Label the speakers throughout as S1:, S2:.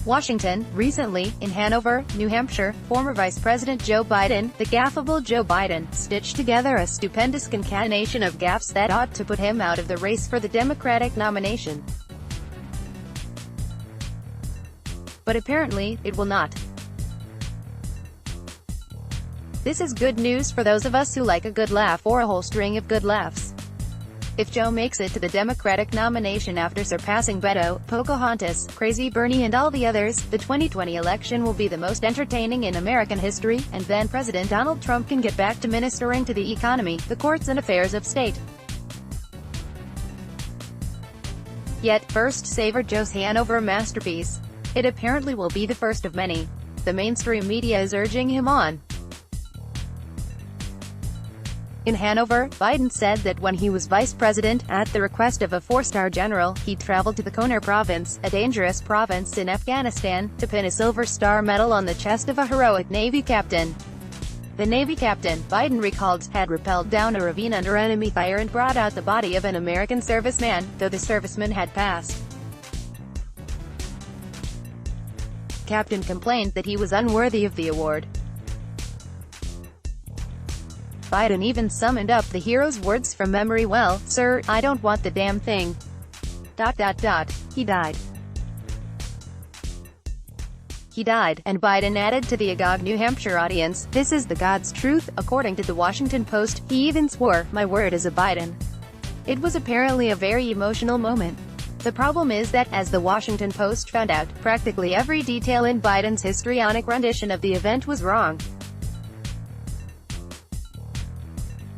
S1: Washington. Recently, in Hanover, New Hampshire, former Vice President Joe Biden, the Gaffable Joe Biden, stitched together a stupendous concatenation of gaffes that ought to put him out of the race for the Democratic nomination. But apparently, it will not. This is good news for those of us who like a good laugh or a whole string of good laughs. If Joe makes it to the Democratic nomination after surpassing Beto, Pocahontas, Crazy Bernie and all the others, the 2020 election will be the most entertaining in American history, and then President Donald Trump can get back to ministering to the economy, the courts and affairs of state. Yet, first savor Joe's Hanover masterpiece. It apparently will be the first of many. The mainstream media is urging him on. In Hanover, Biden said that when he was vice president, at the request of a four-star general, he traveled to the Kunar province, a dangerous province in Afghanistan, to pin a Silver Star medal on the chest of a heroic Navy captain. The Navy captain, Biden recalled, had rappelled down a ravine under enemy fire and brought out the body of an American serviceman, though the serviceman had passed. Captain complained that he was unworthy of the award. Biden even summoned up the hero's words from memory. "Well, sir, I don't want the damn thing. ... He died. He died," and Biden added to the agog New Hampshire audience, "This is the God's truth." According to the Washington Post, he even swore, "My word is a Biden." It was apparently a very emotional moment. The problem is that, as the Washington Post found out, practically every detail in Biden's histrionic rendition of the event was wrong.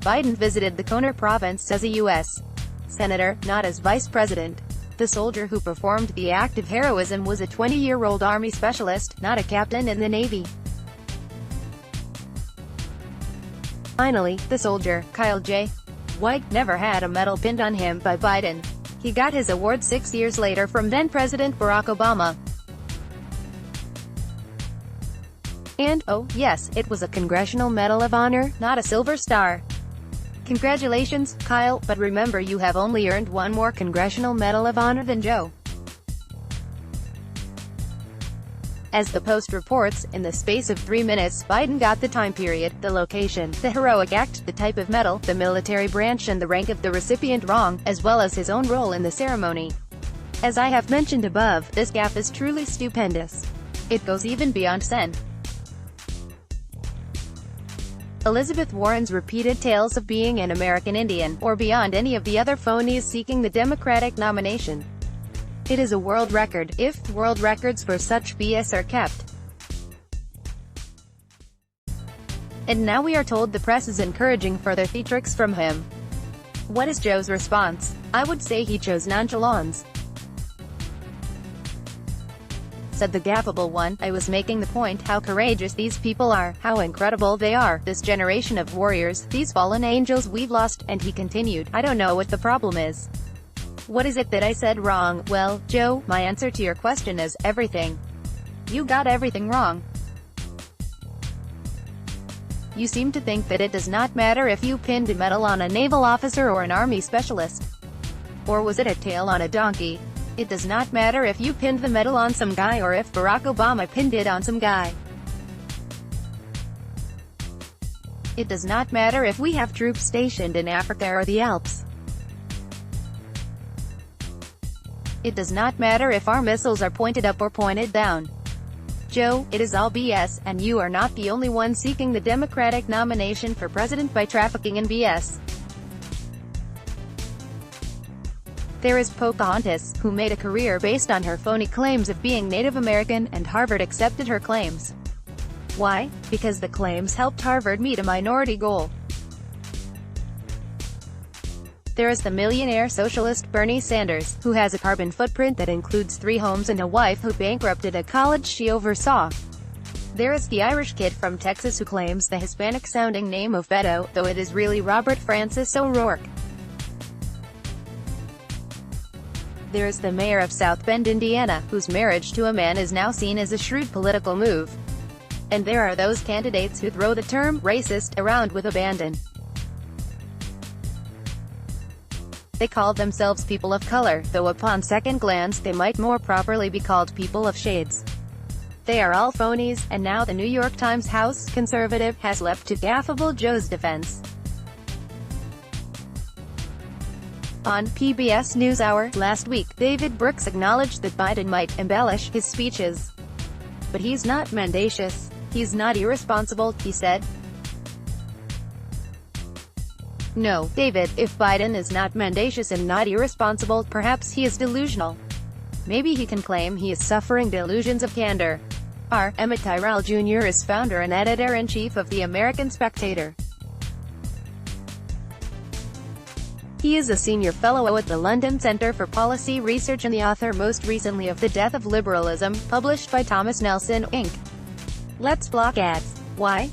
S1: Biden visited the Kunar province as a U.S. senator, not as vice president. The soldier who performed the act of heroism was a 20-year-old Army specialist, not a captain in the Navy. Finally, the soldier, Kyle J. White, never had a medal pinned on him by Biden. He got his award 6 years later from then-President Barack Obama. And, oh, yes, it was a Congressional Medal of Honor, not a Silver Star. Congratulations, Kyle, but remember you have only earned one more Congressional Medal of Honor than Joe. As the Post reports, in the space of 3 minutes, Biden got the time period, the location, the heroic act, the type of medal, the military branch and the rank of the recipient wrong, as well as his own role in the ceremony. As I have mentioned above, this gaffe is truly stupendous. It goes even beyond Sen. Elizabeth Warren's repeated tales of being an American Indian, or beyond any of the other phonies seeking the Democratic nomination. It is a world record, if world records for such BS are kept. And now we are told the press is encouraging further theatrics from him. What is Joe's response? I would say he chose nonchalance. Said the Gaffable one, "I was making the point how courageous these people are, how incredible they are, this generation of warriors, these fallen angels we've lost," and he continued, "I don't know what the problem is. What is it that I said wrong?" Well, Joe, my answer to your question is, everything. You got everything wrong. You seem to think that it does not matter if you pinned a medal on a naval officer or an army specialist. Or was it a tail on a donkey? It does not matter if you pinned the medal on some guy or if Barack Obama pinned it on some guy. It does not matter if we have troops stationed in Africa or the Alps. It does not matter if our missiles are pointed up or pointed down. Joe, it is all BS, and you are not the only one seeking the Democratic nomination for president by trafficking in BS. There is Pocahontas, who made a career based on her phony claims of being Native American, and Harvard accepted her claims. Why? Because the claims helped Harvard meet a minority goal. There is the millionaire socialist Bernie Sanders, who has a carbon footprint that includes 3 homes and a wife who bankrupted a college she oversaw. There is the Irish kid from Texas who claims the Hispanic-sounding name of Beto, though it is really Robert Francis O'Rourke. There is the mayor of South Bend, Indiana, whose marriage to a man is now seen as a shrewd political move. And there are those candidates who throw the term racist around with abandon. They call themselves people of color, though upon second glance they might more properly be called people of shades. They are all phonies, and now the New York Times House conservative has leapt to Gaffable Joe's defense. On PBS NewsHour last week, David Brooks acknowledged that Biden might embellish his speeches. But he's not mendacious. He's not irresponsible, he said. No, David, if Biden is not mendacious and not irresponsible, perhaps he is delusional. Maybe he can claim he is suffering delusions of candor. Emmett Tyrrell Jr. is founder and editor-in-chief of The American Spectator. He is a senior fellow at the London Centre for Policy Research and the author most recently of The Death of Liberalism, published by Thomas Nelson, Inc. Let's block ads. Why?